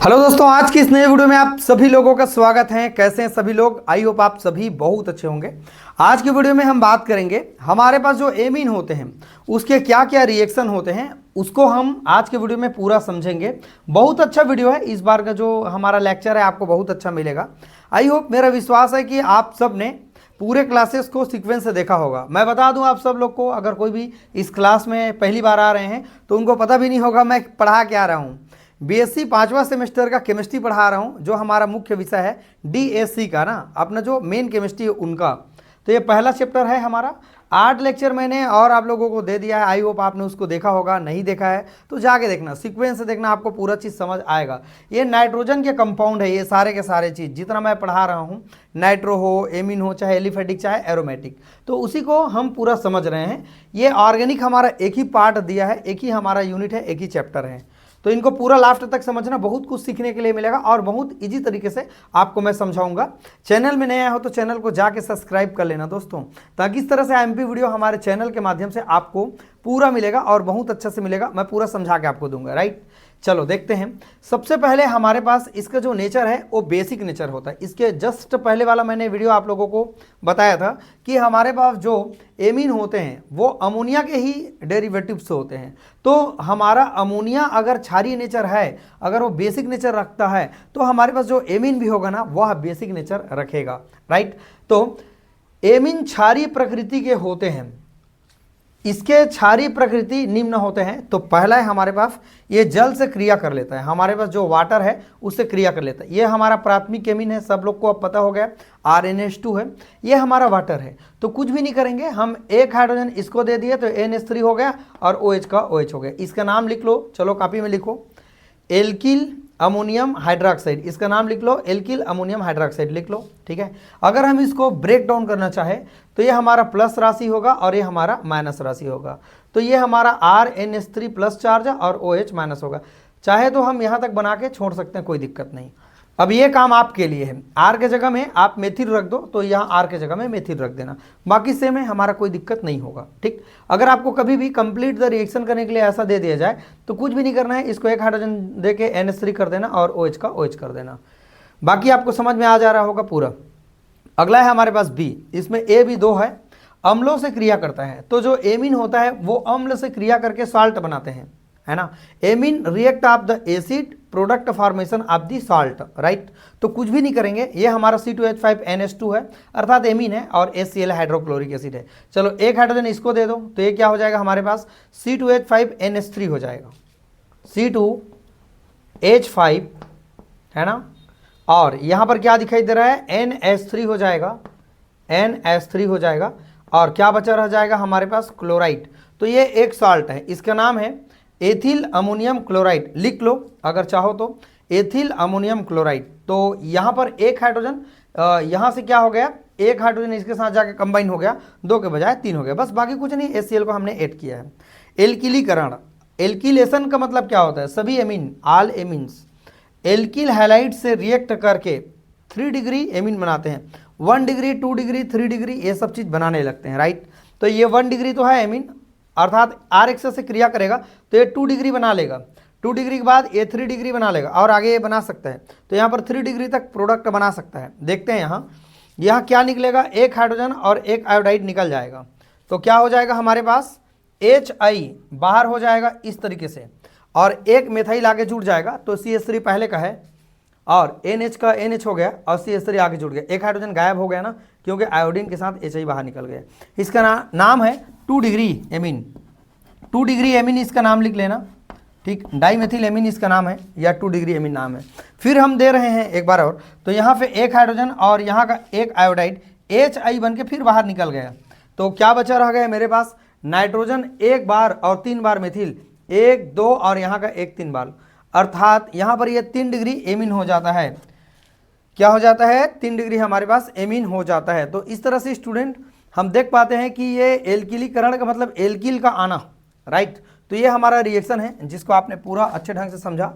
Hello दोस्तों, आज की इस नए वीडियो में आप सभी लोगों का स्वागत है। कैसे हैं सभी लोग? आई होप आप सभी बहुत अच्छे होंगे। आज की वीडियो में हम बात करेंगे हमारे पास जो एमीन होते हैं उसके क्या क्या रिएक्शन होते हैं, उसको हम आज के वीडियो में पूरा समझेंगे। बहुत अच्छा वीडियो है, इस बार का जो हमारा लेक्चर है आपको बहुत अच्छा मिलेगा। आई होप, मेरा विश्वास है कि आप सब ने पूरे क्लासेस को सीक्वेंस से देखा होगा। मैं बता दूं आप सब लोग को, अगर कोई भी इस क्लास में पहली बार आ रहे हैं तो उनको पता भी नहीं होगा मैं पढ़ा क्या आ रहा हूँ। बीएससी 5वां सेमेस्टर का केमिस्ट्री पढ़ा रहा हूँ, जो हमारा मुख्य विषय है डीएससी का ना, अपना जो मेन केमिस्ट्री है उनका। तो ये पहला चैप्टर है हमारा। 8 लेक्चर मैंने और आप लोगों को दे दिया है। आई होप आपने उसको देखा होगा, नहीं देखा है तो जाके देखना, सीक्वेंस से देखना, आपको पूरा चीज़ समझ आएगा। ये नाइट्रोजन के कंपाउंड है, ये सारे के सारे चीज़ जितना मैं पढ़ा रहा हूँ, नाइट्रो हो, एमीन हो, चाहे एलिफेटिक चाहे एरोमेटिक, तो उसी को हम पूरा समझ रहे हैं। ये ऑर्गेनिक हमारा एक ही पार्ट दिया है, एक ही हमारा यूनिट है, एक ही चैप्टर है। तो इनको पूरा लास्ट तक समझना, बहुत कुछ सीखने के लिए मिलेगा और बहुत इजी तरीके से आपको मैं समझाऊंगा। चैनल में नया हो तो चैनल को जाके सब्सक्राइब कर लेना दोस्तों, ताकि इस तरह से आईएमपी वीडियो हमारे चैनल के माध्यम से आपको पूरा मिलेगा और बहुत अच्छा से मिलेगा। मैं पूरा समझा के आपको दूंगा। राइट, चलो देखते हैं। सबसे पहले हमारे पास इसका जो नेचर है वो बेसिक नेचर होता है। इसके जस्ट पहले वाला मैंने वीडियो आप लोगों को बताया था कि हमारे पास जो एमीन होते हैं वो अमोनिया के ही डेरिवेटिव्स होते हैं। तो हमारा अमोनिया अगर क्षारीय नेचर है, अगर वो बेसिक नेचर रखता है, तो हमारे पास जो एमीन भी होगा ना वह बेसिक नेचर रखेगा। राइट, तो एमीन क्षारीय प्रकृति के होते हैं। इसके क्षारीय प्रकृति निम्न होते हैं। तो पहला है हमारे पास, ये जल से क्रिया कर लेता है। हमारे पास जो वाटर है उससे क्रिया कर लेता है। ये हमारा प्राथमिक एमीन है, सब लोग को अब पता हो गया, RNH2 है। ये हमारा वाटर है, तो कुछ भी नहीं करेंगे, हम एक हाइड्रोजन इसको दे दिए तो NH3 हो गया और OH का OH हो गया। इसका नाम लिख लो, चलो कॉपी में लिखो, एल्किल अमोनियम हाइड्रोक्साइड। इसका नाम लिख लो, एल्किल अमोनियम हाइड्रोक्साइड लिख लो। ठीक है, अगर हम इसको ब्रेक डाउन करना चाहे तो ये हमारा प्लस राशि होगा और ये हमारा माइनस राशि होगा। तो ये हमारा RNH3 प्लस चार्ज है और OH माइनस होगा। चाहे तो हम यहाँ तक बना के छोड़ सकते हैं, कोई दिक्कत नहीं। अब ये काम आपके लिए है, R के जगह में आप मेथिल रख दो तो यहाँ R के जगह में मेथिल रख देना, बाकी सेम है, हमारा कोई दिक्कत नहीं होगा। ठीक, अगर आपको कभी भी कंप्लीट द रिएक्शन करने के लिए ऐसा दे दिया जाए तो कुछ भी नहीं करना है, इसको एक हाइड्रोजन दे के NH3 कर देना और OH का OH कर देना। बाकी आपको समझ में आ जा रहा होगा पूरा। अगला है हमारे पास B, इसमें A भी 2 है, अम्लों से क्रिया करता है। तो जो एमीन होता है वो अम्ल से क्रिया करके साल्ट बनाते हैं, है ना। Amine react of the acid product formation of the salt. Right, तो कुछ भी नहीं करेंगे, ये हमारा C2H5NH2 है, अर्थात एमीन है, और HCl हाइड्रोक्लोरिक एसिड है। चलो एक हाइड्रोजन इसको दे दो तो ये क्या हो जाएगा हमारे पास, C2H5NH3 हो जाएगा, C2H5, है ना। और यहाँ पर क्या दिखाई दे रहा है, NH3 हो जाएगा, NH3 हो जाएगा, और क्या बचा रह जाएगा हमारे पास, क्लोराइड। तो ये एक साल्ट है, इसका नाम है एथिल अमोनियम क्लोराइड। लिख लो अगर चाहो तो, एथिल अमोनियम क्लोराइड। तो यहाँ पर एक हाइड्रोजन, यहाँ से क्या हो गया, एक हाइड्रोजन इसके साथ जाके कंबाइन हो गया, 2 के बजाय 3 हो गया, बस, बाकी कुछ नहीं। HCl को हमने ऐड किया है। एल्किलीकरण, एल्किलेशन का मतलब क्या होता है, सभी amine, all amines alkyl halide से रिएक्ट करके 3 डिग्री एमीन बनाते हैं। 1 डिग्री, 2 डिग्री, 3 डिग्री, ये सब चीज़ बनाने लगते हैं। राइट, तो ये 1 डिग्री तो है एमीन, अर्थात RX से क्रिया करेगा तो ये 2 डिग्री बना लेगा, 2 डिग्री के बाद ये 3 डिग्री बना लेगा, और आगे ये बना सकता है। तो यहाँ पर 3 डिग्री तक प्रोडक्ट बना सकता है। देखते हैं यहाँ क्या निकलेगा, एक हाइड्रोजन और एक आयोडाइड निकल जाएगा। तो क्या हो जाएगा हमारे पास, HI बाहर हो जाएगा इस तरीके से, और एक मेथाइल आगे जुड़ जाएगा। तो CH3 पहले का है और NH का NH हो गया और CH3 आगे जुड़ गया, एक हाइड्रोजन गायब हो गया ना, क्योंकि आयोडीन के साथ HI बाहर निकल गया। इसका नाम है 2 डिग्री एमीन, 2 डिग्री एमीन इसका नाम लिख लेना। ठीक, डाइमेथिल एमीन इसका नाम है, या 2 डिग्री एमीन नाम है। फिर हम दे रहे हैं एक बार और, तो यहाँ पे एक हाइड्रोजन और यहाँ का एक आयोडाइड, HI बन के फिर बाहर निकल गया। तो क्या बचा रह गया मेरे पास, नाइट्रोजन एक बार और 3 बार मेथिल, 1 2 और यहाँ का 1 3 बार, अर्थात यहाँ पर ये 3 डिग्री एमीन हो जाता है। क्या हो जाता है, 3 डिग्री हमारे पास एमीन हो जाता है। तो इस तरह से स्टूडेंट हम देख पाते हैं कि ये एल्किलीकरण का मतलब एल्किल का आना। राइट, तो ये हमारा रिएक्शन है जिसको आपने पूरा अच्छे ढंग से समझा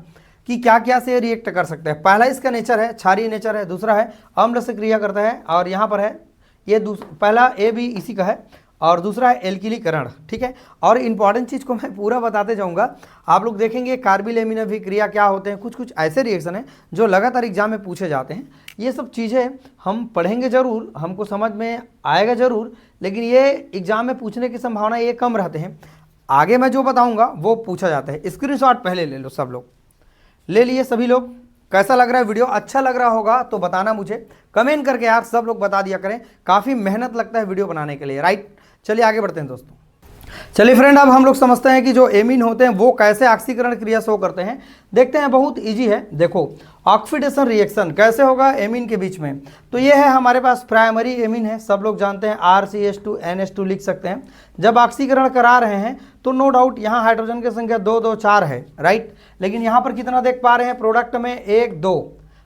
कि क्या क्या से रिएक्ट कर सकते हैं। पहला इसका नेचर है, क्षारीय नेचर है, दूसरा है अम्ल से क्रिया करता है, और यहाँ पर है ये पहला A भी इसी का है, और दूसरा है एल्किलीकरण, ठीक है। और इंपॉर्टेंट चीज़ को मैं पूरा बताते जाऊंगा, आप लोग देखेंगे कार्बिल एमीन अभिक्रिया क्या होते हैं, कुछ कुछ ऐसे रिएक्शन हैं जो लगातार एग्जाम में पूछे जाते हैं। ये सब चीज़ें हम पढ़ेंगे जरूर, हमको समझ में आएगा जरूर, लेकिन ये एग्जाम में पूछने की संभावना ये कम रहते हैं। आगे मैं जो बताऊंगा वो पूछा जाता है। स्क्रीनशॉट पहले ले लो, सब लोग ले लिए सभी लोग। कैसा लग रहा है वीडियो? अच्छा लग रहा होगा तो बताना मुझे कमेंट करके यार, सब लोग बता दिया करें, काफ़ी मेहनत लगता है वीडियो बनाने के लिए, राइट। चलिए आगे बढ़ते हैं दोस्तों। चलिए फ्रेंड, अब हम लोग समझते हैं कि जो एमीन होते हैं वो कैसे ऑक्सीकरण क्रिया शो करते हैं। देखते हैं, बहुत इजी है। देखो ऑक्सीडेशन रिएक्शन कैसे होगा एमीन के बीच में, तो ये है हमारे पास प्राइमरी एमीन है, सब लोग जानते हैं RCH2NH2 लिख सकते हैं। जब ऑक्सीकरण करा रहे हैं तो नो डाउट यहाँ हाइड्रोजन की संख्या 2 2 4 है, राइट। लेकिन यहाँ पर कितना देख पा रहे हैं प्रोडक्ट में? 1 2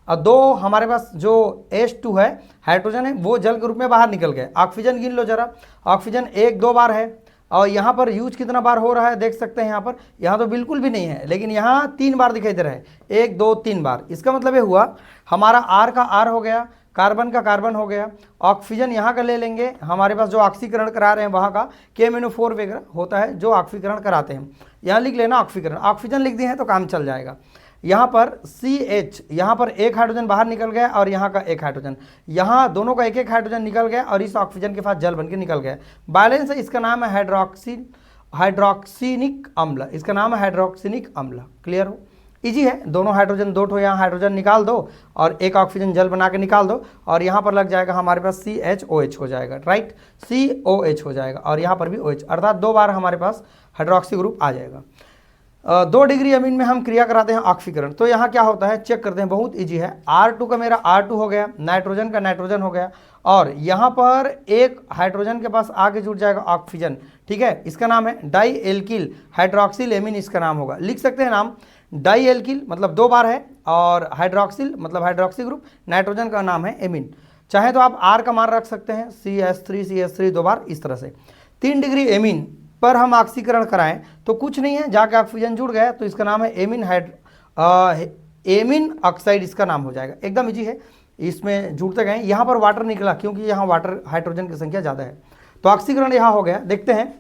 और 2 हमारे पास जो H2 है हाइड्रोजन है वो जल के रूप में बाहर निकल गए। ऑक्सीजन गिन लो जरा, ऑक्सीजन 1 2 बार है, और यहाँ पर यूज कितना बार हो रहा है देख सकते हैं। यहाँ तो बिल्कुल भी नहीं है, लेकिन यहाँ 3 बार दिखाई दे रहा है, 1 2 3 बार। इसका मतलब ये हुआ हमारा R का R हो गया, कार्बन का कार्बन हो गया, ऑक्सीजन यहाँ का ले लेंगे, हमारे पास जो ऑक्सीकरण करा रहे हैं वहाँ का KMnO4 वगैरह होता है जो ऑक्सीकरण कराते हैं। यहाँ लिख लेना ऑक्सीकरण, ऑक्सीजन लिख दिए हैं तो काम चल जाएगा। यहाँ पर CH, यहाँ पर एक हाइड्रोजन बाहर निकल गया और यहाँ का एक हाइड्रोजन, यहाँ दोनों का एक एक हाइड्रोजन निकल गया और इस ऑक्सीजन के साथ जल बन के निकल गया। बैलेंस है, इसका नाम है हाइड्रोक्सिनिक अम्ल, इसका नाम है हाइड्रोक्सिनिक अम्ल। क्लियर हो? इजी है, दोनों हाइड्रोजन, 2 ठो यहाँ हाइड्रोजन निकाल दो और एक ऑक्सीजन जल बना के निकाल दो, और यहाँ पर लग जाएगा हमारे पास CHOH हो जाएगा, राइट। COH हो जाएगा और यहाँ पर भी OH, अर्थात 2 बार हमारे पास हाइड्रोक्सी ग्रुप आ जाएगा। 2 डिग्री अमीन में हम क्रिया कराते हैं ऑक्सीकरण, तो यहाँ क्या होता है चेक करते हैं, बहुत इजी है। R2 का मेरा R2 हो गया, नाइट्रोजन का नाइट्रोजन हो गया, और यहाँ पर एक हाइड्रोजन के पास आगे जुड़ जाएगा ऑक्सीजन, ठीक है। इसका नाम है डाई एल्किल हाइड्रोक्सिल एमीन, इसका नाम होगा, लिख सकते हैं नाम। डाई एल्किल मतलब 2 बार है, और हाइड्रोक्सिल मतलब हाइड्रोक्सी ग्रुप, नाइट्रोजन का नाम है एमीन। चाहे तो आप R का मान रख सकते हैं, CH3 2 बार, इस तरह से। 3 डिग्री एमीन पर हम ऑक्सीकरण कराएं तो कुछ नहीं है, जाके ऑक्सीजन जुड़ गया तो इसका नाम है एमीन ऑक्साइड, इसका नाम हो जाएगा। एकदम इजी है, इसमें जुड़ते गए। यहाँ पर वाटर निकला क्योंकि यहाँ वाटर हाइड्रोजन की संख्या ज़्यादा है, तो ऑक्सीकरण यहाँ हो गया। देखते हैं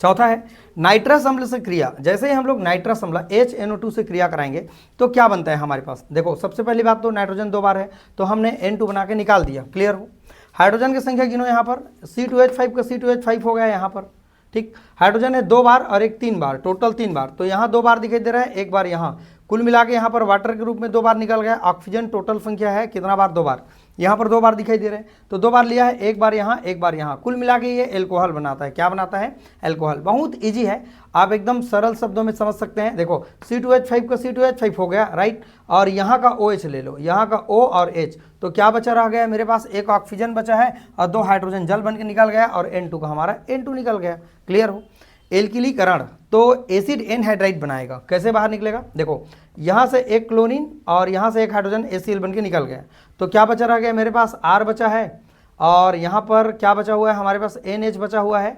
चौथा है नाइट्रस अम्ल से क्रिया। जैसे ही हम लोग नाइट्रस अम्ल HNO2 से क्रिया कराएंगे तो क्या बनता है हमारे पास? देखो सबसे पहली बात तो नाइट्रोजन 2 बार है तो हमने N2 बना के निकाल दिया। क्लियर हो? हाइड्रोजन की संख्या गिनो, यहाँ पर C2H5 का C2H5 हो गया यहाँ पर, ठीक। हाइड्रोजन है 2 बार और एक 3 बार, टोटल 3 बार, तो यहाँ 2 बार दिखाई दे रहा है, 1 बार यहाँ, कुल मिला के यहाँ पर वाटर के रूप में 2 बार निकल गया। ऑक्सीजन टोटल संख्या है कितना बार? 2 बार। यहाँ पर 2 बार दिखाई दे रहे हैं तो 2 बार लिया है, 1 बार यहाँ 1 बार यहाँ, कुल मिला के ये एल्कोहल बनाता है। क्या बनाता है? एल्कोहल। बहुत इजी है, आप एकदम सरल शब्दों में समझ सकते हैं। देखो C2H5 का C2H5 हो गया, राइट, और यहाँ का OH ले लो, यहाँ का O और H, तो क्या बचा रह गया मेरे पास? एक ऑक्सीजन बचा है और 2 हाइड्रोजन जल बन के निकल गया, और N2 का हमारा N2 निकल गया। क्लियर हो? एल्किलीकरण तो एसिड एनहाइड्राइड बनाएगा। कैसे बाहर निकलेगा? देखो यहाँ से एक क्लोरीन और यहाँ से एक हाइड्रोजन HCl बन के निकल गया, तो क्या बचा रह गया मेरे पास? R बचा है, और यहाँ पर क्या बचा हुआ है हमारे पास? NH बचा हुआ है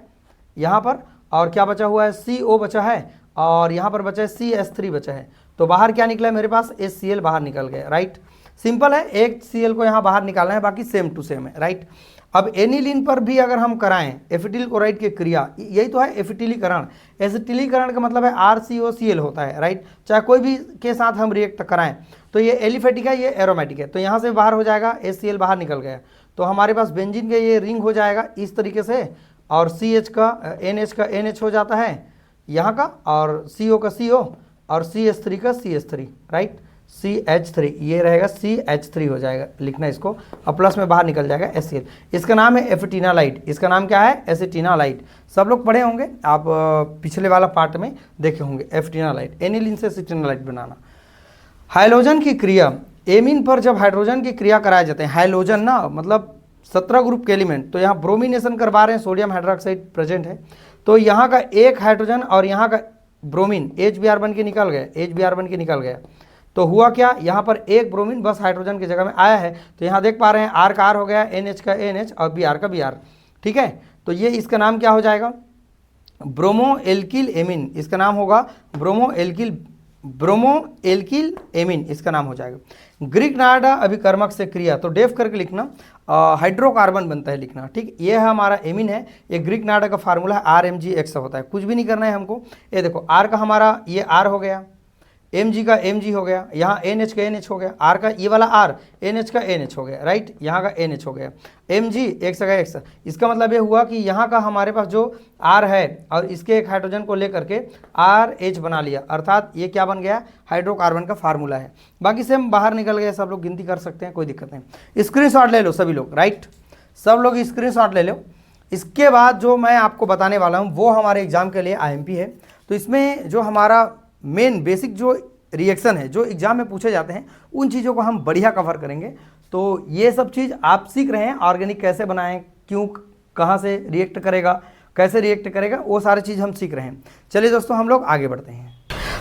यहाँ पर, और क्या बचा हुआ है? CO बचा है, और यहाँ पर बचा है CH3 बचा है, तो बाहर क्या निकला है मेरे पास? HCl बाहर निकल गया, राइट। सिंपल है, एक Cl को यहाँ बाहर निकालना है, बाकी सेम टू सेम है, राइट। अब एनिलीन पर भी अगर हम कराएं एसिटिल क्लोराइड की क्रिया, यही तो है एसिटिलीकरण। एसिटिलीकरण का मतलब है RCOCl होता है, राइट। चाहे कोई भी के साथ हम रिएक्ट कराएं, तो ये एलिफेटिक है, ये एरोमेटिक है, तो यहाँ से बाहर हो जाएगा, HCl बाहर निकल गया, तो हमारे पास बेंजीन का ये रिंग हो जाएगा इस तरीके से, और CH का NH का NH हो जाता है यहाँ का, और CO का CO, और CH3 का CH3, राइट। CH3 ये रहेगा, CH3 हो जाएगा, लिखना इसको, और प्लस में बाहर निकल जाएगा HCl। इसका नाम है एसिटिनालाइड, इसका नाम क्या है? एसिटिनालाइड। सब लोग पढ़े होंगे, आप पिछले वाला पार्ट में देखे होंगे एसिटिनालाइड, एनिलीन से एसिटिनालाइड बनाना। हाइलोजन की क्रिया, एमीन पर जब हाइड्रोजन की क्रिया कराए जाते हैं, हाइलोजन ना मतलब 17 ग्रुप के एलिमेंट, तो यहाँ ब्रोमिनेशन करवा रहे हैं, सोडियम हाइड्रोक्साइड प्रेजेंट है, तो यहाँ का एक हाइड्रोजन और यहाँ का ब्रोमीन HBr बन के निकल गया, HBr बन के निकल गया, तो हुआ क्या? यहाँ पर एक ब्रोमीन बस हाइड्रोजन की जगह में आया है, तो यहाँ देख पा रहे हैं R का R हो गया, NH का NH और Br का Br, ठीक है। तो ये इसका नाम क्या हो जाएगा? ब्रोमो एल्किल एमीन, इसका नाम होगा bromo alkyl bromo alkyl amine इसका नाम हो जाएगा। ग्रीक नाडा अभिकर्मक से क्रिया, तो डेफ करके लिखना, हाइड्रोकार्बन बनता है लिखना, ठीक। ये है हमारा एमीन है, ये ग्रीक नाडा का फार्मूला है RMgX होता है, कुछ भी नहीं करना है हमको। ये देखो R का हमारा ये R हो गया, Mg का Mg हो गया, यहाँ NH का NH हो गया, R का ये वाला R NH का NH हो गया, राइट, यहाँ का NH हो गया, Mg X का X। इसका मतलब ये हुआ कि यहाँ का हमारे पास जो R है और इसके एक हाइड्रोजन को लेकर के RH बना लिया, अर्थात ये क्या बन गया, हाइड्रोकार्बन का फार्मूला है। बाकी से हम बाहर निकल गए, सब लोग गिनती कर सकते हैं, कोई दिक्कत नहीं। स्क्रीनशॉट ले लो सभी लोग, राइट, सब लोग स्क्रीनशॉट ले लो। इसके बाद जो मैं आपको बताने वाला हूँ वो हमारे एग्जाम के लिए IMP है। तो इसमें जो हमारा मेन बेसिक जो रिएक्शन है जो एग्जाम में पूछे जाते हैं उन चीज़ों को हम बढ़िया कवर करेंगे। तो ये सब चीज़ आप सीख रहे हैं, ऑर्गेनिक कैसे बनाएं, क्यों, कहाँ से रिएक्ट करेगा, कैसे रिएक्ट करेगा, वो सारी चीज़ हम सीख रहे हैं। चलिए दोस्तों हम लोग आगे बढ़ते हैं।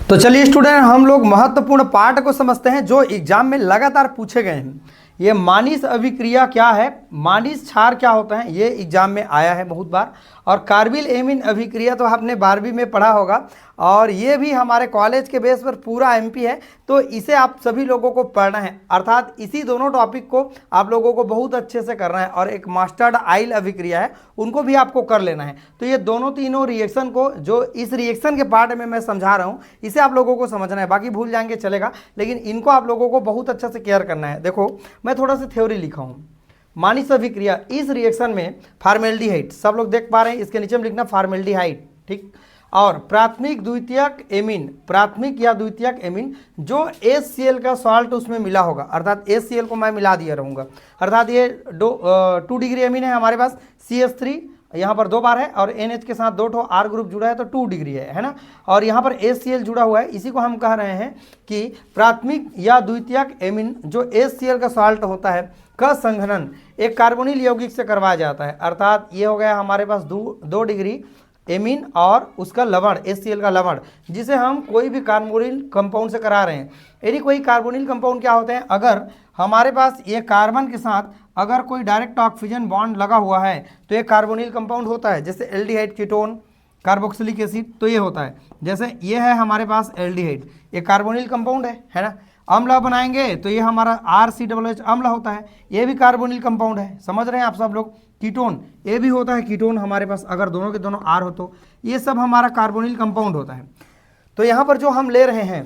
तो चलिए स्टूडेंट, हम लोग महत्वपूर्ण पार्ट को समझते हैं जो एग्जाम में लगातार पूछे गए हैं। ये मानिस अभिक्रिया क्या है, मानिस क्षार क्या होता है, ये एग्जाम में आया है बहुत बार। और कार्बिल एमीन अभिक्रिया तो आपने 12वीं में पढ़ा होगा, और ये भी हमारे कॉलेज के बेस पर पूरा MP है, तो इसे आप सभी लोगों को पढ़ना है, अर्थात इसी दोनों टॉपिक को आप लोगों को बहुत अच्छे से करना है। और एक मास्टर्ड आइल अभिक्रिया है, उनको भी आपको कर लेना है। तो ये दोनों तीनों रिएक्शन को, जो इस रिएक्शन के पार्ट में मैं समझा रहा हूँ, इसे आप लोगों को समझना है, बाकी भूल जाएंगे चलेगा, लेकिन इनको आप लोगों को बहुत अच्छे से केयर करना है। देखो मैं थोड़ा सा थ्योरी लिखा हूँ। मानिस अभिक्रिया, इस रिएक्शन में फार्मेल्डिहाइड, सब लोग देख पा रहे हैं, इसके नीचे में लिखना फार्मेल्डिहाइड, ठीक। और प्राथमिक द्वितीयक एमीन, प्राथमिक या द्वितीयक एमीन जो HCl का सॉल्ट उसमें मिला होगा, अर्थात HCl को मैं मिला दिया रहूँगा, अर्थात ये 2 डिग्री एमीन है हमारे पास, CH3 यहाँ पर 2 बार है, और NH के साथ 2 R ग्रुप जुड़ा है तो 2 डिग्री है ना। और यहाँ पर HCl जुड़ा हुआ है, इसी को हम कह रहे हैं कि प्राथमिक या द्वितीयक एमीन जो HCl का सॉल्ट होता है का संघनन एक कार्बोनिल यौगिक से करवाया जाता है, अर्थात ये हो गया हमारे पास 2 डिग्री एमीन और उसका लवण HCl का लवण, जिसे हम कोई भी कार्बोनिल कंपाउंड से करा रहे हैं। यदि कोई कार्बोनिल कंपाउंड क्या होते हैं, अगर हमारे पास ये कार्बन के साथ अगर कोई डायरेक्ट ऑक्सीजन बॉन्ड लगा हुआ है तो ये कार्बोनिल कंपाउंड होता है, जैसे एल्डिहाइड, कीटोन, कार्बोक्सिलिक एसिड, तो ये होता है। जैसे ये है हमारे पास एल्डिहाइड, ये कार्बोनिल कंपाउंड है ना। अम्ल बनाएंगे तो ये हमारा RCOOH अम्ल होता है, ये भी कार्बोनिल कंपाउंड है, समझ रहे हैं आप सब लोग। कीटोन, ये भी होता है कीटोन हमारे पास, अगर दोनों के दोनों R हो तो ये सब हमारा कार्बोनिल कंपाउंड होता है। तो यहाँ पर जो हम ले रहे हैं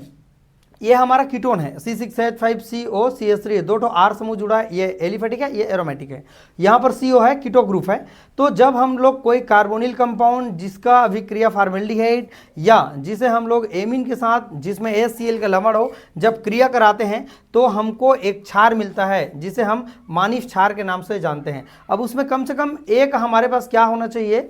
ये हमारा कीटोन है, C6H5CO CH3, 2 R समूह जुड़ा है, ये एलिफेटिक है, ये एरोमेटिक है। यहाँ पर CO है, कीटो ग्रुप है। तो जब हम लोग कोई कार्बोनिल कंपाउंड जिसका अभिक्रिया फार्मेल्डिहाइड या जिसे हम लोग एमीन के साथ जिसमें HCl का लवण हो, जब क्रिया कराते हैं तो हमको एक क्षार मिलता है जिसे हम मानिस क्षार के नाम से जानते हैं। अब उसमें कम से कम एक हमारे पास क्या होना चाहिए,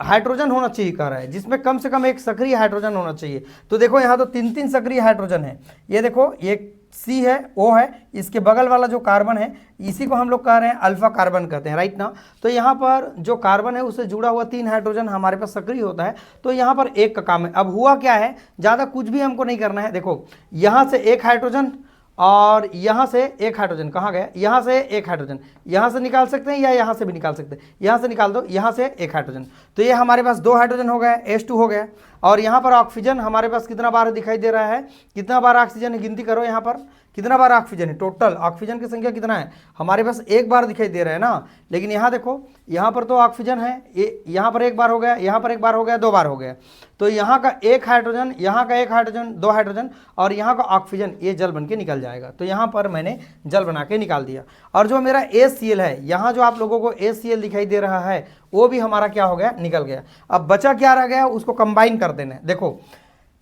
हाइड्रोजन होना चाहिए कह रहा है, जिसमें कम से कम एक सक्रिय हाइड्रोजन होना चाहिए। तो देखो यहाँ तो 3 सक्रिय हाइड्रोजन है, ये देखो ये C है, O है, इसके बगल वाला जो कार्बन है इसी को हम लोग कह रहे हैं अल्फा कार्बन कहते हैं, राइट ना। तो यहाँ पर जो कार्बन है उससे जुड़ा हुआ 3 हाइड्रोजन हमारे पास सक्रिय होता है, तो यहाँ पर एक का काम है। अब हुआ क्या है, ज़्यादा कुछ भी हमको नहीं करना है। देखो यहाँ से एक हाइड्रोजन और यहाँ से एक हाइड्रोजन, कहाँ गया, यहाँ से एक हाइड्रोजन, यहाँ से निकाल सकते हैं या यहाँ से भी निकाल सकते हैं, यहाँ से निकाल दो, यहाँ से एक हाइड्रोजन, तो ये हमारे पास 2 हाइड्रोजन हो गया, H2 हो गया। और यहाँ पर ऑक्सीजन हमारे पास कितना बार दिखाई दे रहा है, कितना बार ऑक्सीजन है, गिनती करो यहाँ पर कितना बार ऑक्सीजन है, टोटल ऑक्सीजन की संख्या कितना है, हमारे पास 1 बार दिखाई दे रहा है ना। लेकिन यहाँ देखो, यहाँ पर तो ऑक्सीजन है, ये यहाँ पर 1 बार हो गया, यहाँ पर 1 बार हो गया, 2 बार हो गया, तो यहाँ का 1 हाइड्रोजन, यहाँ का 1 हाइड्रोजन, 2 हाइड्रोजन और यहाँ का ऑक्सीजन, ये जल बन के निकल जाएगा। तो यहाँ पर मैंने जल बना के निकाल दिया। और जो मेरा HCl है, यहाँ जो आप लोगों को HCl दिखाई दे रहा है वो भी हमारा क्या हो गया, निकल गया। अब बचा क्या रह गया, उसको कंबाइन कर देना है। देखो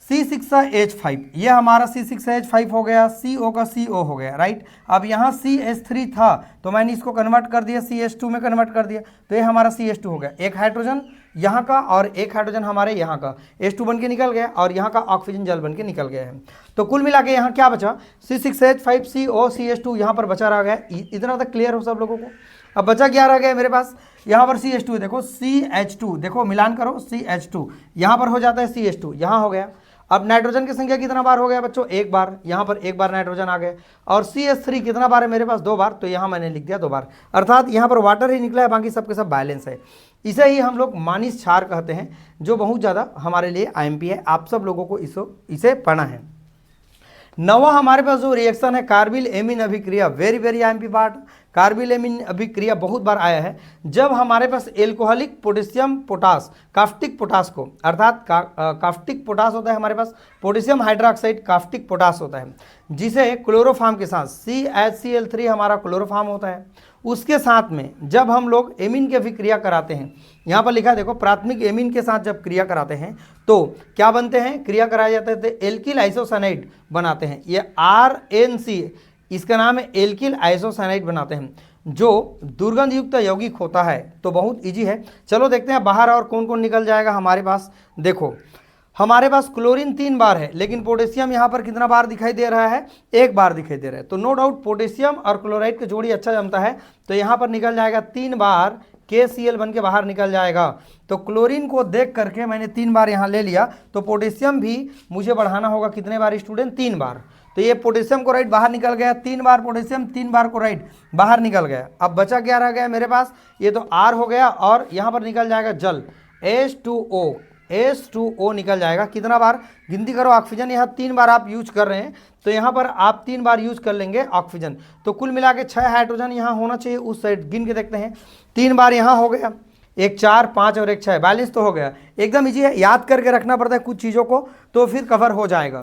C6H5, ये हमारा C6H5 हो गया, CO का CO हो गया, राइट। अब यहाँ CH3 था तो मैंने इसको कन्वर्ट कर दिया, CH2 में कन्वर्ट कर दिया, तो ये हमारा CH2 हो गया। एक हाइड्रोजन यहाँ का और एक हाइड्रोजन हमारे यहाँ का, H2 बन के निकल गया और यहाँ का ऑक्सीजन जल बन के निकल गया है। तो कुल मिला के यहाँ क्या बचा, C6H5CO CH2 यहाँ पर बचा रह गया। इतना तक क्लियर हो सब लोगों को। अब बचा क्या रह गया मेरे पास, यहाँ पर CH2 देखो, CH2 देखो मिलान करो, CH2 यहाँ पर हो जाता है CH2, यहाँ हो गया। अब नाइट्रोजन की संख्या कितना बार हो गया बच्चों, एक बार, यहाँ पर एक बार नाइट्रोजन आ गया। और CH3 कितना बार है मेरे पास, 2 बार, तो यहाँ मैंने लिख दिया 2 बार, अर्थात यहाँ पर वाटर ही निकला है, बाकी सबके सब बैलेंस है। इसे ही हम लोग मानिस क्षार कहते हैं, जो बहुत ज़्यादा हमारे लिए IMP है, आप सब लोगों को इसे पढ़ना है। नवा हमारे पास जो रिएक्शन है कार्बिल एमीन अभिक्रिया, very very IMP part. Carbyl amine अभिक्रिया बहुत बार आया है, जब हमारे पास alcoholic potassium potash caustic potash को, अर्थात कास्टिक पोटास होता है हमारे पास, पोटेशियम हाइड्रोक्साइड कास्टिक पोटास होता है, जिसे क्लोरोफार्म के साथ CHCl3 हमारा क्लोरोफार्म होता है, उसके साथ में जब हम लोग एमीन की अभिक्रिया कराते हैं, यहाँ पर लिखा है देखो, प्राथमिक एमीन के साथ जब क्रिया कराते हैं तो क्या बनते हैं, क्रिया कराए जाते थे एल्किल आइसोसाइनाइड बनाते हैं, ये RNC इसका नाम है, एल्किल आइसोसाइनाइड बनाते हैं, जो दुर्गंध युक्त यौगिक होता है। तो बहुत इजी है, चलो देखते हैं बाहर और कौन कौन निकल जाएगा हमारे पास। देखो हमारे पास क्लोरीन 3 बार है, लेकिन पोटेशियम यहाँ पर कितना बार दिखाई दे रहा है, 1 बार दिखाई दे रहा है। तो नो डाउट पोटेशियम और क्लोराइड की जोड़ी अच्छा जमता है, तो यहाँ पर निकल जाएगा 3 बार KCl बन के बाहर निकल जाएगा। तो क्लोरीन को देख करके मैंने 3 बार यहाँ ले लिया, तो पोटेशियम भी मुझे बढ़ाना होगा कितने बार स्टूडेंट, 3 बार। तो ये पोटेशियम क्लोराइड बाहर निकल गया, 3 बार पोटेशियम, 3 बार क्लोराइड बाहर निकल गया। अब बचा क्या रह गया मेरे पास, ये तो R हो गया, और यहाँ पर निकल जाएगा जल H2O निकल जाएगा। कितना बार गिनती करो, ऑक्सीजन यहाँ 3 बार आप यूज कर रहे हैं, तो यहाँ पर आप 3 बार यूज कर लेंगे ऑक्सीजन, तो कुल मिला के 6 हाइड्रोजन यहाँ होना चाहिए। उस साइड गिन के देखते हैं, 3 बार यहाँ हो गया, 1 4 5 और 1 6, बैलेंस तो हो गया। एकदम इजी है, याद करके रखना पड़ता है कुछ चीज़ों को, तो फिर कवर हो जाएगा।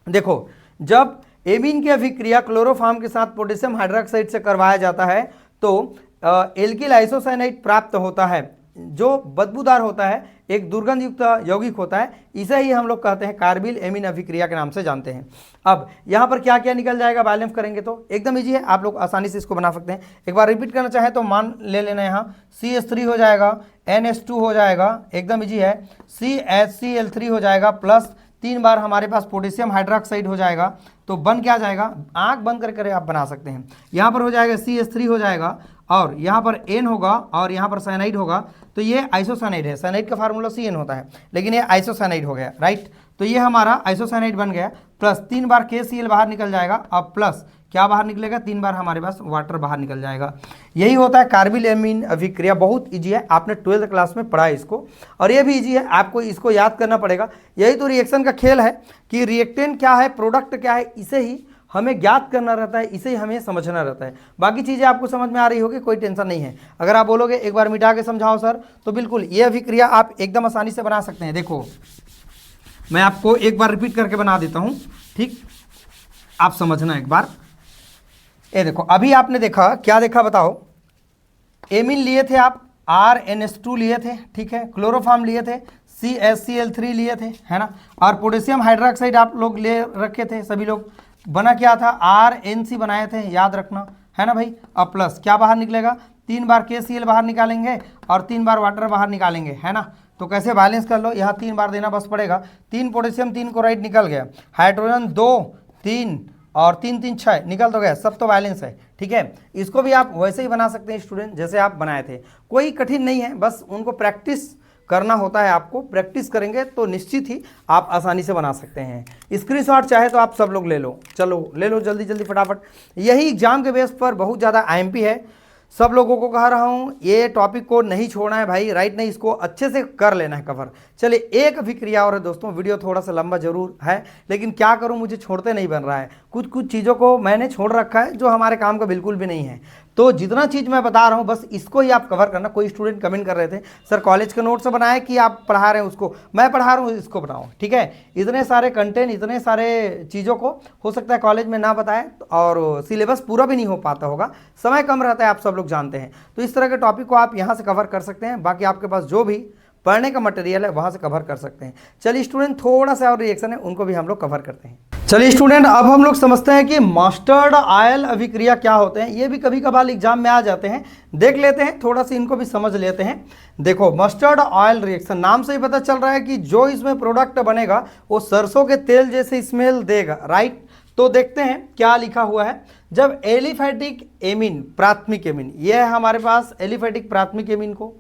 देखो जब एमीन की अभिक्रिया क्लोरोफार्म के साथ पोटेशियम हाइड्रोक्साइड से करवाया जाता है तो एल्किल आइसोसाइनाइड प्राप्त होता है, जो बदबूदार होता है, एक दुर्गंध युक्त यौगिक होता है, इसे ही हम लोग कहते हैं कार्बिल एमीन अभिक्रिया के नाम से जानते हैं। अब यहाँ पर क्या क्या निकल जाएगा, बैलेंस करेंगे तो एकदम इजी है, आप लोग आसानी से इसको बना सकते हैं। एक बार रिपीट करना चाहें तो मान ले लेना, यहाँ CH3 हो जाएगा, NH2 हो जाएगा, एकदम इजी है, CHCl3 हो जाएगा, प्लस 3 बार हमारे पास पोटेशियम हाइड्रोक्साइड हो जाएगा। तो बन क्या जाएगा, आंख बंद करके आप बना सकते हैं, यहाँ पर हो जाएगा CH3 हो जाएगा, और यहाँ पर N होगा, और यहाँ पर साइनाइड होगा, तो ये आइसोसाइनाइड है। साइनाइड का फार्मूला CN होता है, लेकिन ये आइसोसाइनाइड हो गया, राइट। तो ये हमारा आइसोसाइनाइड बन गया, प्लस 3 बार KCl बाहर निकल जाएगा, अब प्लस क्या बाहर निकलेगा, 3 बार हमारे पास वाटर बाहर निकल जाएगा। यही होता है कार्बिल एमीन अभिक्रिया। बहुत इजी है, आपने 12th क्लास में पढ़ा है इसको, और ये भी इजी है, आपको इसको याद करना पड़ेगा। यही तो रिएक्शन का खेल है कि रिएक्टेंट क्या है, प्रोडक्ट क्या है, इसे ही हमें ज्ञात करना रहता है, इसे ही हमें समझना रहता है। बाकी चीज़ें आपको समझ में आ रही होगी, कोई टेंशन नहीं है। अगर आप बोलोगे एक बार मिटा के समझाओ सर, तो बिल्कुल ये अभिक्रिया आप एकदम आसानी से बना सकते हैं। देखो मैं आपको एक बार रिपीट करके बना देता हूँ, ठीक, आप समझना एक बार। ये देखो अभी आपने देखा, क्या देखा बताओ, एमीन लिए थे आप, RNH2 लिए थे, ठीक है, क्लोरोफार्म लिए थे, CHCl3 लिए थे, है ना, और पोटेशियम हाइड्रोक्साइड आप लोग ले रखे थे सभी लोग। बना क्या था, RNC बनाए थे, याद रखना, है ना भाई। अब प्लस क्या बाहर निकलेगा, 3 बार KCl बाहर निकालेंगे और 3 बार वाटर बाहर निकालेंगे, है ना। तो कैसे बैलेंस कर लो, यहाँ 3 बार देना बस पड़ेगा, 3 पोटेशियम 3 क्लोराइड निकल गया, हाइड्रोजन 2 3 और 3 3 6 निकल तो गया, सब तो बैलेंस है, ठीक है। इसको भी आप वैसे ही बना सकते हैं स्टूडेंट, जैसे आप बनाए थे, कोई कठिन नहीं है, बस उनको प्रैक्टिस करना होता है। आपको प्रैक्टिस करेंगे तो निश्चित ही आप आसानी से बना सकते हैं। स्क्रीनशॉट चाहे तो आप सब लोग ले लो, चलो ले लो जल्दी जल्दी फटाफट। यही एग्जाम के बेस पर बहुत ज़्यादा IMP है, सब लोगों को कह रहा हूँ, ये टॉपिक को नहीं छोड़ना है भाई, राइट नहीं, इसको अच्छे से कर लेना है कवर। चलिए एक अभिक्रिया और है दोस्तों, वीडियो थोड़ा सा लंबा जरूर है, लेकिन क्या करूँ, मुझे छोड़ते नहीं बन रहा है। कुछ चीज़ों को मैंने छोड़ रखा है जो हमारे काम का बिल्कुल भी नहीं है। तो जितना चीज़ मैं बता रहा हूँ बस इसको ही आप कवर करना। कोई स्टूडेंट कमेंट कर रहे थे सर कॉलेज का नोट्स बनाए कि आप पढ़ा रहे हैं उसको, मैं पढ़ा रहा हूँ इसको बनाओ, ठीक है। इतने सारे कंटेंट, इतने सारे चीज़ों को हो सकता है कॉलेज में ना बताए, और सिलेबस पूरा भी नहीं हो पाता होगा, समय कम रहता है, आप सब लोग जानते हैं। तो इस तरह के टॉपिक को आप यहाँ से कवर कर सकते हैं, बाकी आपके पास जो भी पढ़ने का मटेरियल है वहाँ से कवर कर सकते हैं। चलिए स्टूडेंट, थोड़ा सा और रिएक्शन है, उनको भी हम लोग कवर करते हैं। चलिए स्टूडेंट, अब हम लोग समझते हैं कि मस्टर्ड ऑयल अभिक्रिया क्या होते हैं। ये भी कभी कभार एग्जाम में आ जाते हैं, देख लेते हैं, थोड़ा सा इनको भी समझ लेते हैं। देखो मस्टर्ड ऑयल रिएक्शन, नाम से ही पता चल रहा है कि जो इसमें प्रोडक्ट बनेगा वो सरसों के तेल जैसे स्मेल देगा, राइट। तो देखते हैं क्या लिखा हुआ है। जब एलिफेटिक एमीन, प्राथमिक एमीन, यह है हमारे पास एलिफेटिक प्राथमिक एमीन को,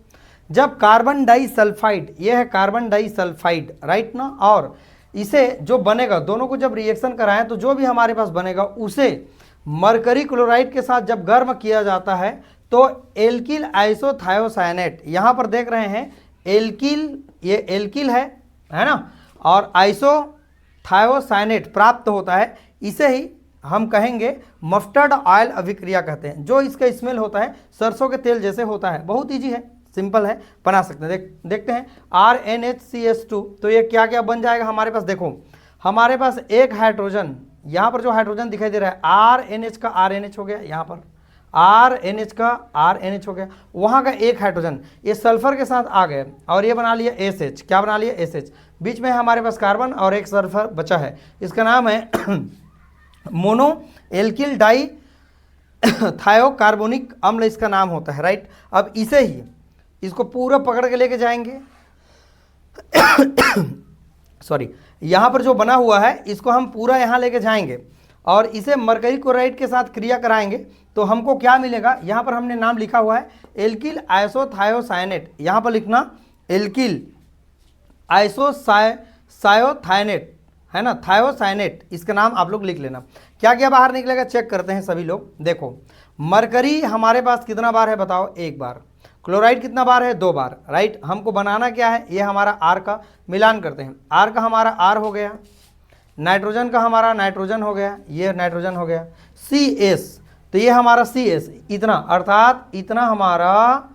जब कार्बन डाइसल्फाइड, यह है कार्बन डाइसल्फाइड, राइट ना, और इसे जो बनेगा, दोनों को जब रिएक्शन कराएं तो जो भी हमारे पास बनेगा उसे मरकरी क्लोराइड के साथ जब गर्म किया जाता है तो एल्किल आइसोथायोसाइनेट, यहां पर देख रहे हैं एल्किल, ये एल्किल है ना, और आइसोथायोसाइनेट प्राप्त होता है। इसे ही हम कहेंगे मस्टर्ड ऑयल अभिक्रिया कहते हैं। जो इसका स्मेल होता है सरसों के तेल जैसे होता है। बहुत ईजी है, सिंपल है, बना सकते हैं। देखते हैं RNHCH2, तो ये क्या क्या बन जाएगा हमारे पास। देखो हमारे पास एक हाइड्रोजन, यहाँ पर जो हाइड्रोजन दिखाई दे रहा है RNH का RNH हो गया, यहाँ पर RNH का RNH हो गया, वहाँ का एक हाइड्रोजन ये सल्फर के साथ आ गए और ये बना लिया SH। क्या बना लिया SH। बीच में हमारे पास कार्बन और एक सल्फर बचा है, इसका नाम है मोनो एल्किल डाई थायोकार्बोनिक अम्ल, इसका नाम होता है, राइट। अब इसे ही इसको पूरा पकड़ के लेके जाएंगे सॉरी, यहाँ पर जो बना हुआ है इसको हम पूरा यहाँ लेके जाएंगे और इसे मरकरी क्लोराइड के साथ क्रिया कराएंगे तो हमको क्या मिलेगा। यहाँ पर हमने नाम लिखा हुआ है एल्किल आइसोथायोसाइनेट, यहाँ पर लिखना एल्किल आइसोसायोथायनेट है ना, थायोसाइनेट, इसका नाम आप लोग लिख लेना। क्या क्या बाहर निकलेगा चेक करते हैं सभी लोग। देखो मरकरी हमारे पास कितना बार है बताओ, एक बार। क्लोराइड कितना बार है, 2 बार, राइट। हमको बनाना क्या है, ये हमारा आर का मिलान करते हैं। आर का हमारा आर हो गया, नाइट्रोजन का हमारा नाइट्रोजन हो गया, ये नाइट्रोजन हो गया, CS, तो ये हमारा CS, इतना, अर्थात इतना हमारा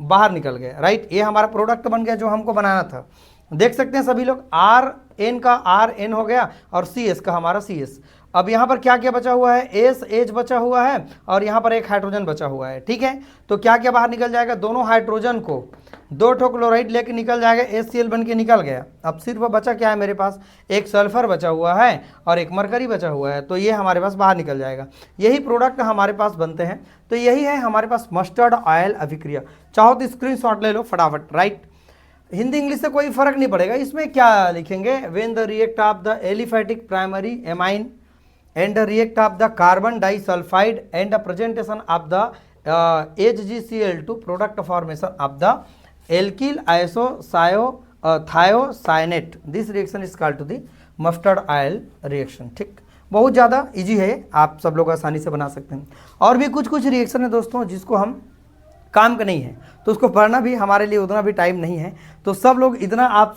बाहर निकल गया, राइट। ये हमारा प्रोडक्ट बन गया जो हमको बनाना था। देख सकते हैं सभी लोग, RN का RN हो गया और CS का हमारा CS। अब यहाँ पर क्या क्या बचा हुआ है, SH बचा हुआ है और यहाँ पर एक हाइड्रोजन बचा हुआ है, ठीक है। तो क्या क्या बाहर निकल जाएगा, दोनों हाइड्रोजन को 2 ठो क्लोराइड लेके निकल जाएगा, HCl बन के निकल गया। अब सिर्फ बचा क्या है मेरे पास, एक सल्फर बचा हुआ है और एक मरकरी बचा हुआ है, तो ये हमारे पास बाहर निकल जाएगा। यही प्रोडक्ट हमारे पास बनते हैं। तो यही है हमारे पास मस्टर्ड ऑयल अभिक्रिया। चाहो तो स्क्रीनशॉट ले लो फटाफट, राइट। हिंदी इंग्लिश से कोई फर्क नहीं पड़ेगा। इसमें क्या लिखेंगे, when the react of the aliphatic primary amine and the react of the carbon disulfide and the presentation of the HgCl2 product formation of the alkyl thiocyanate. This reaction is called to the mustard oil reaction, ठीक। बहुत ज़्यादा easy है, आप सब लोग आसानी से बना सकते हैं। और भी कुछ कुछ रिएक्शन है दोस्तों जिसको हम काम का नहीं है तो उसको पढ़ना भी हमारे लिए उतना भी टाइम नहीं है। तो सब लोग इतना आप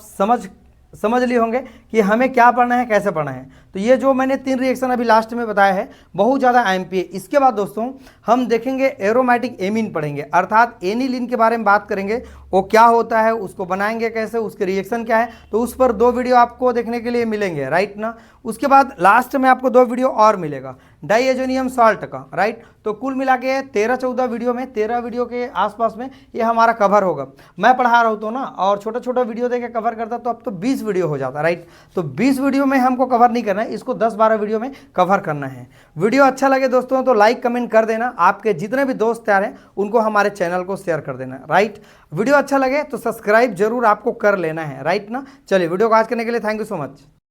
समझ लिए होंगे कि हमें क्या पढ़ना है, कैसे पढ़ना है। तो ये जो मैंने 3 रिएक्शन अभी लास्ट में बताया है बहुत ज़्यादा IMP है। इसके बाद दोस्तों हम देखेंगे एरोमेटिक एमीन पढ़ेंगे, अर्थात एनिलीन के बारे में बात करेंगे। वो क्या होता है, उसको बनाएंगे कैसे, उसके रिएक्शन क्या है, तो उस पर 2 वीडियो आपको देखने के लिए मिलेंगे, राइट ना। उसके बाद लास्ट में आपको 2 वीडियो और मिलेगा डाइएजोनियम सॉल्ट का, राइट। तो कुल मिला के 13-14 वीडियो में 13 वीडियो के आसपास में ये हमारा कवर होगा। मैं पढ़ा रहा हूँ तो ना, और छोटा छोटा वीडियो देके कवर करता तो अब तो 20 वीडियो हो जाता, राइट। तो 20 वीडियो में हमको कवर नहीं करना है, इसको 10-12 वीडियो में कवर करना है। वीडियो अच्छा लगे दोस्तों तो लाइक कमेंट कर देना, आपके जितने भी दोस्त तैयार हैं उनको हमारे चैनल को शेयर कर देना, राइट। वीडियो अच्छा लगे तो सब्सक्राइब जरूर आपको कर लेना है, राइट ना। चलिए वीडियो को आज करने के लिए थैंक यू सो मच।